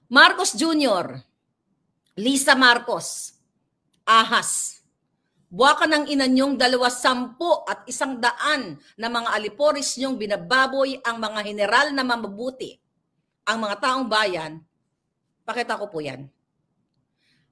Marcos Jr., Lisa Marcos, ahas. Buwaka ng ina niyong 200 at 100 na mga aliporis niyong binababoy ang mga general na mabubuti. Ang mga taong bayan, pakita ko po yan.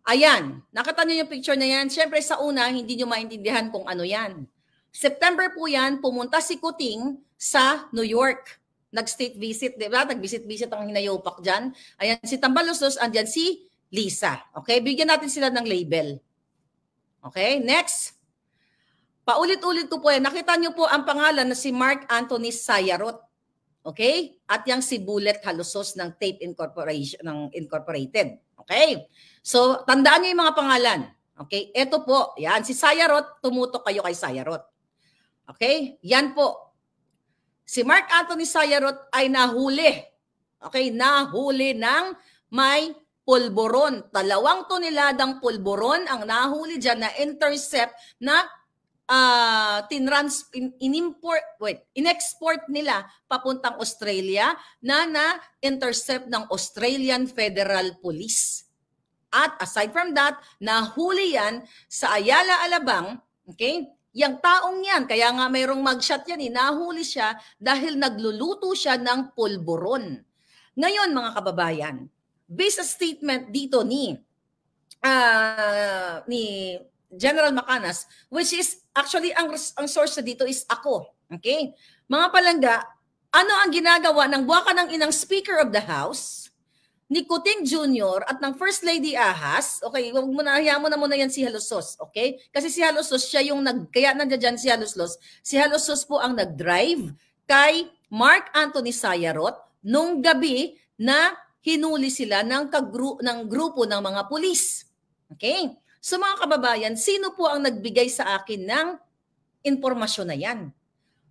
Ayan, nakita niyo yung picture na yan. Siyempre sa una, hindi niyo maintindihan kung ano yan. September po yan, pumunta si Kuting sa New York. Nag-state visit, di ba? Nag-visit-visit ang hinayopak dyan. Ayan, si Tambaluslos, andyan si Lisa. Okay, bigyan natin sila ng label. Okay, next. Paulit-ulit ko po yan. Nakita niyo po ang pangalan na si Mark Anthony Sayarot. Okay? At yung si Bullet Halusos ng Tape Incorporation, ng Incorporated. Okay? So, tandaan niyo yung mga pangalan. Okay? Ito po, yan. Si Sayarot, tumutok kayo kay Sayarot. Okay? Yan po. Si Mark Anthony Sayarot ay nahuli. Okay? Nahuli ng may pulburon. 2 toneladang pulburon ang nahuli dyan na intercept na in-export nila papuntang Australia na na-intercept ng Australian Federal Police. At aside from that, nahuli yan sa Ayala, Alabang, okay? Yang taong yan, kaya nga mayroong mugshot yan, nahuli siya dahil nagluluto siya ng pulburon. Ngayon mga kababayan, based sa statement dito ni General Macanas, which is actually ang source dito is ako. Okay? Mga palangga, ano ang ginagawa ng buwaka ng inang Speaker of the House, ni Kuting Jr. at ng First Lady Ahas? Okay, wag mo na, hayaan mo na muna yan si Halusos. Okay? Kasi si Halusos, siya yung kaya nandiyan si Halusos. Si Halusos po ang nag-drive kay Mark Anthony Sayarot nung gabi na hinuli sila ng grupo ng mga pulis. Okay? So mga kababayan, sino po ang nagbigay sa akin ng impormasyon na yan?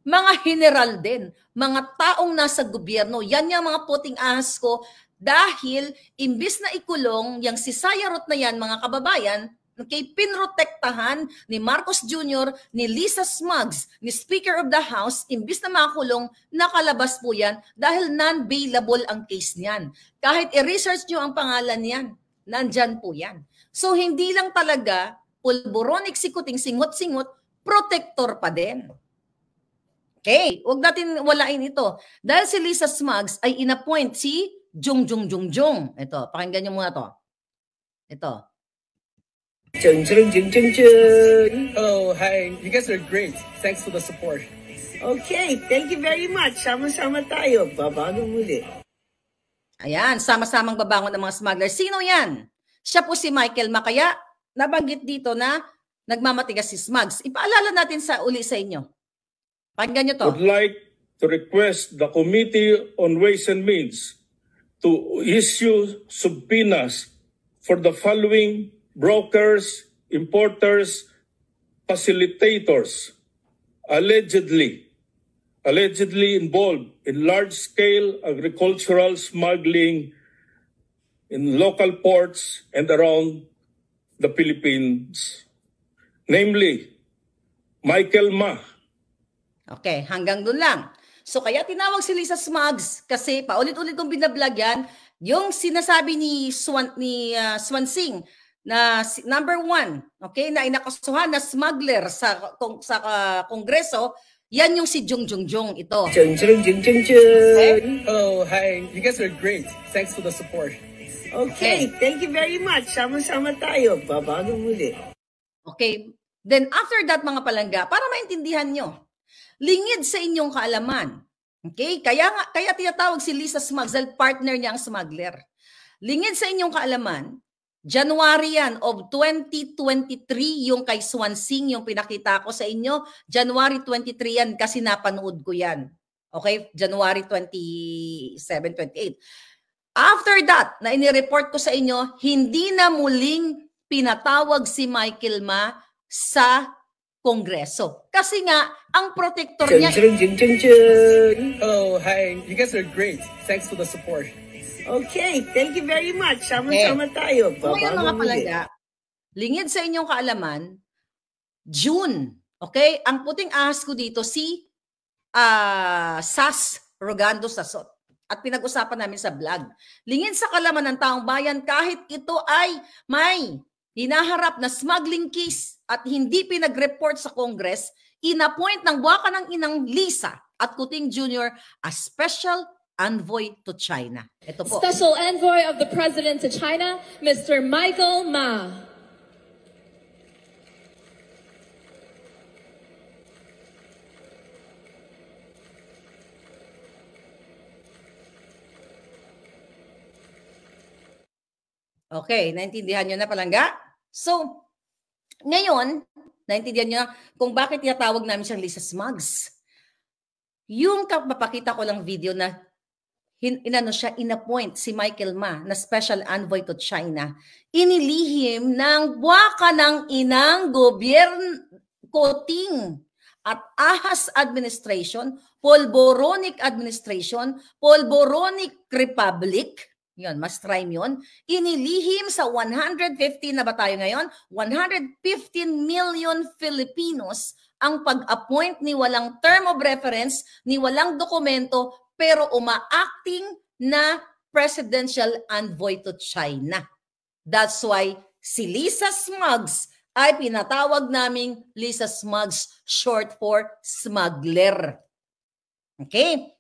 Mga general din, mga taong nasa gobyerno, yan yung mga puting ahas ko dahil imbis na ikulong yung si Sayarot na yan, mga kababayan, okay, pinrotektahan ni Marcos Jr., ni Lisa Smugs, ni Speaker of the House, imbis na makulong, nakalabas po yan dahil non-bailable ang case niyan. Kahit i-research nyo ang pangalan niyan, nandyan po yan. So hindi lang talaga pulboronic si Kuting, singot-singot, protector pa din. Okay, huwag natin walain ito. Dahil si Lisa Smugs ay inappoint si Jung. Ito, pakinggan nyo muna to. Ito. Hello, hi. You guys are great. Thanks for the support. Okay, thank you very much. Sama-sama tayo. Babangon muli. Ayan, sama-samang babangon ng mga smuggler. Sino yan? Siya po si Michael Makaya. Nabanggit dito na nagmamatigas si Smugs. Ipaalala natin uli sa inyo. Pakinggan nyo to. Would like to request the Committee on Ways and Means to issue subpoenas for the following brokers, importers, facilitators, allegedly involved in large-scale agricultural smuggling in local ports and around the Philippines. Namely, Michael Ma. Okay, hanggang doon lang. So kaya tinawag si Lisa Smugs kasi paulit-ulit kong binablog yan, yung sinasabi ni Swansing na number 1, okay, na inakasuhan na smuggler sa Kongreso, yan yung si Jung ito. Okay? Hello, hi. You guys are great. Thanks for the support. Okay, thank you very much. Sama-sama tayo. Babangon muli. Okay, then after that mga palangga, para maintindihan nyo, lingid sa inyong kaalaman. Okay? Kaya tinatawag si Lisa Smugs dahil partner niya ang smuggler. Lingid sa inyong kaalaman, January yan of 2023 yung kay Swansing, yung pinakita ko sa inyo. January 23 yan kasi napanood ko yan. Okay? January 27, 28. After that, na inireport ko sa inyo, hindi na muling pinatawag si Michael Ma sa Kongreso. Kasi nga, ang protector niya... Hello, hi. You guys are great. Thanks for the support. Okay, thank you very much. Sama-sama tayo. Ngayon mga palangga, lingid sa inyong kaalaman, June, okay? Ang puting ahas ko dito si Sas Rogando Sasot. at pinag-usapan namin sa vlog. Lingid sa kalaman ng taong bayan kahit ito ay may hinaharap na smuggling case at hindi pinag-report sa Congress, inappoint ng buwaka ng inang Lisa at Kuting Jr. as special envoy to China. Ito po. Special Envoy of the President to China, Mr. Michael Ma. Okay, naintindihan nyo na palangga? So, ngayon, naintindihan nyo na kung bakit tinatawag namin siyang Lisa Smugs. Yung mapakita ko lang video na inappoint si Michael Ma na Special Envoy to China. Inilihim ng buwaka ng inang gobyerno Kuting at Ahas Administration, Polboronic Administration, Polboronic Republic, yun, mas rhyme yun, inilihim sa 115 na ba tayo ngayon? 115 million Filipinos ang pag-appoint ni walang term of reference, ni walang dokumento, pero uma-acting na presidential envoy to China. That's why si Lisa Smugs ay pinatawag naming Lisa Smugs, short for smuggler. Okay?